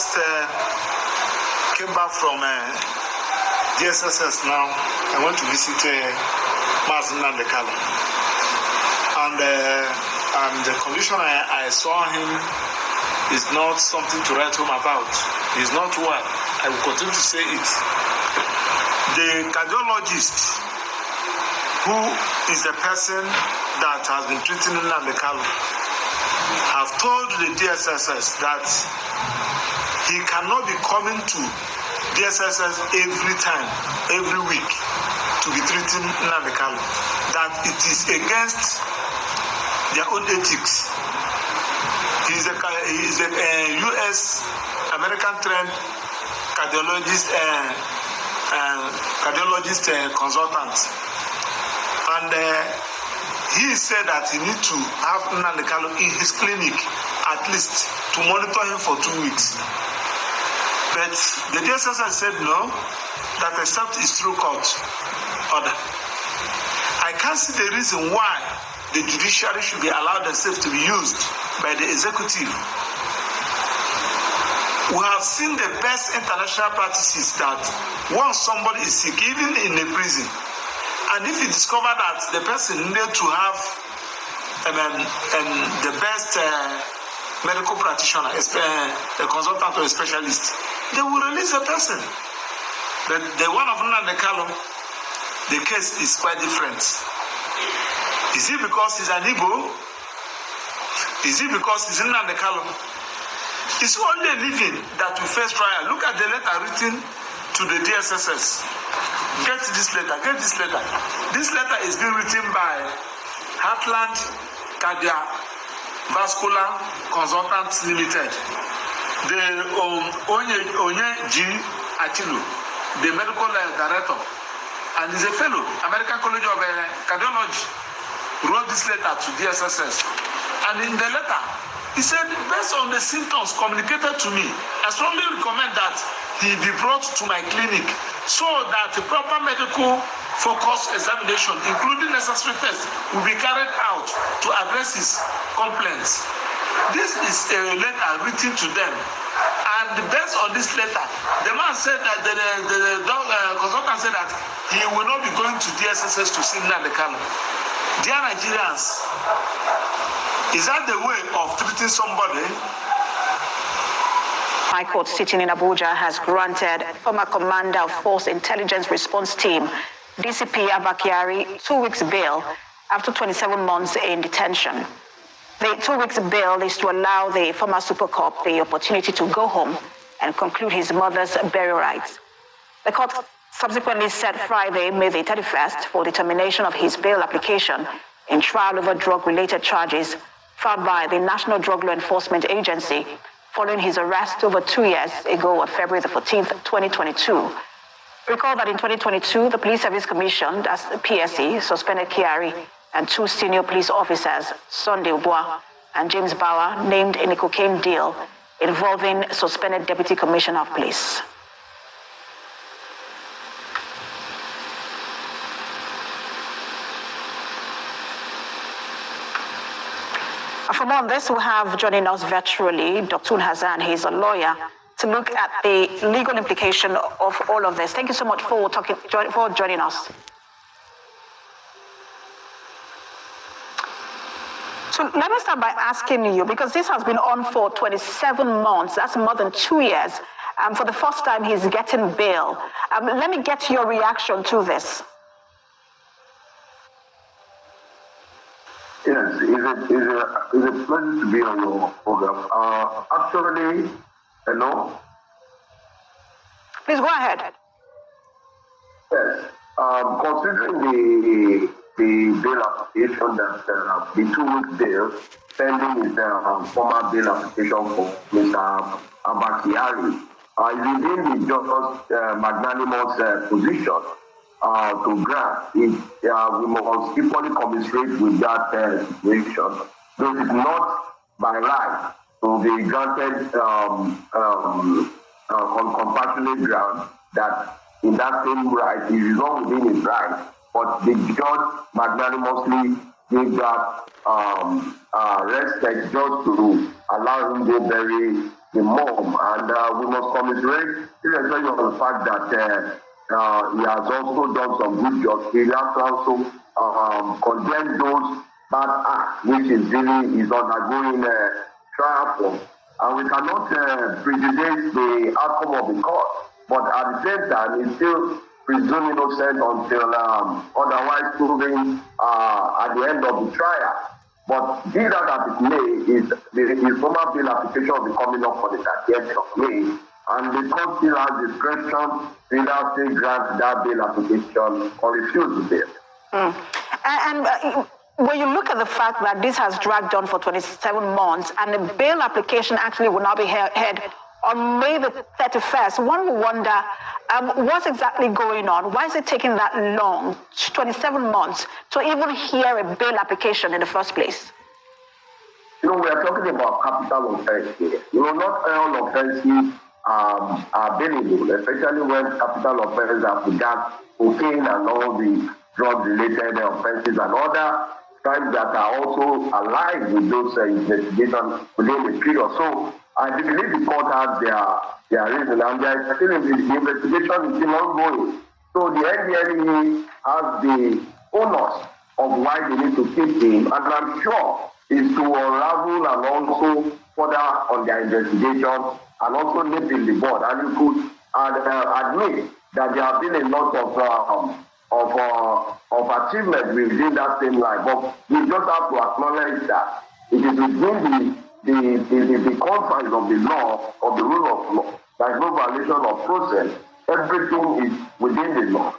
just came back from DSSS now. I went to visit Mazi Nnamdi Kanu. And the condition I saw him is not something to write home about. He's not well. I will continue to say it. The cardiologist, who is the person that has been treating Nnamdi Kanu, have told the DSSS that he cannot be coming to DSSS every time, every week, to be treating Nnamdi Kanu. That it is against their own ethics. He is a U.S. American trained cardiologist consultant, and he said that he needs to have Nnamdi Kanu in his clinic at least to monitor him for 2 weeks. But the DSSS said no, that except is through court order. I can't see the reason why the judiciary should be allowed themselves to be used by the executive. We have seen the best international practices that once somebody is sick, even in a prison, and if you discover that the person needs to have the best medical practitioner, a consultant or a specialist, they will release the person. But the one of Nnamdi Kanu, the case is quite different. Is it because he's an Igbo? Is it because he's Nnamdi Kanu? It's only a living that we face trial. Look at the letter written to the DSSS. Get this letter, get this letter. This letter is being written by Heartland Cardiovascular Consultants Limited. The 𝐊𝐇𝐄𝐌, the medical director, and is a fellow, American College of Cardiology, wrote this letter to DSSS. And in the letter, he said, based on the symptoms communicated to me, I strongly recommend that he be brought to my clinic so that the proper medical focus examination, including necessary tests, will be carried out to address his complaints. This is a letter written to them. And based on this letter, the man said that the consultant said that he will not be going to DSSS to see Nnamdi Kanu. Dear Nigerians, is that the way of treating somebody? High Court sitting in Abuja has granted former commander of Force Intelligence Response Team, DCP Abba Kyari, 2 weeks bail after 27 months in detention. The 2 weeks bail is to allow the former Super Cop the opportunity to go home and conclude his mother's burial rites. The court subsequently set Friday, May the 31st, for determination of his bail application in trial over drug-related charges filed by the National Drug Law Enforcement Agency following his arrest over 2 years ago on February the 14th, 2022. Recall that in 2022, the Police Service Commission, that's the PSC, suspended Kyari and 2 senior police officers, Sunday Ubwa and James Bauer, named in a cocaine deal involving suspended Deputy Commissioner of Police. For more on this, we have joining us virtually Dr. Hassan. He's a lawyer, to look at the legal implication of all of this. Thank you so much for joining us. So let me start by asking you, because this has been on for 27 months, that's more than 2 years. For the first time, he's getting bail. Let me get your reaction to this. Yes, it's a pleasure to be on your program. Actually, hello? Please go ahead. Yes, considering the bail application that the 2 week bail pending is the former bail application for Mr. Abba Kyari, within the just magnanimous position to grant it, we must equally commiserate with that situation. Though it's not by right to be granted on compassionate ground that in that same right he is not within his right, but the judge magnanimously gave that respect just to allow him to bury the mom, and we must commiserate, especially on the fact that he has also done some good jobs. We have to also condemn those bad acts which is undergoing trial for. And we cannot prejudice the outcome of the court, but at the same time, it's still presumed innocent until otherwise proven at the end of the trial. But be that as it may, his formal bail application will be coming up for the 30th of May, and the court still has discretion to either say grant that bail application or refuse the bail. And when you look at the fact that this has dragged on for 27 months and the bail application actually will not be heard on May the 31st, one will wonder what's exactly going on? Why is it taking that long, 27 months, to even hear a bail application in the first place? We are talking about capital offense here. Not all offenses are bailable, especially when capital offenses have begun cocaine and all the drug-related offenses and other crimes that are also aligned with those investigations within the period. So I believe the court has their reason, and the investigation is still ongoing. So the NDLEA has the onus of why they need to keep him, and I'm sure is to unravel and also further on their investigation and also nip in the bud. And you could admit that there have been a lot of achievement within that same line, but we just have to acknowledge that it is within the confines of the law, of the rule of law. There is no violation of process. Everything is within the law.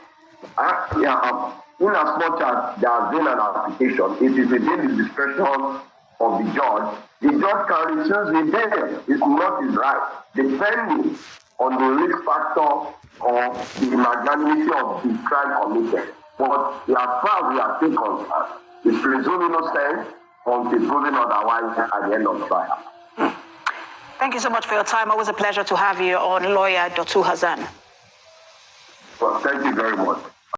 In as much as there has been an application, it is within the discretion of the judge. The judge can refuse the bail. It's not his right, depending on the risk factor or the magnanimity of the crime committed. But as far as we are still concerned, it's presumed innocent until proven otherwise at the end of the trial. Thank you so much for your time. Always a pleasure to have you on Lawyer Dr. 𝐊𝐍𝐶. Well, thank you very much.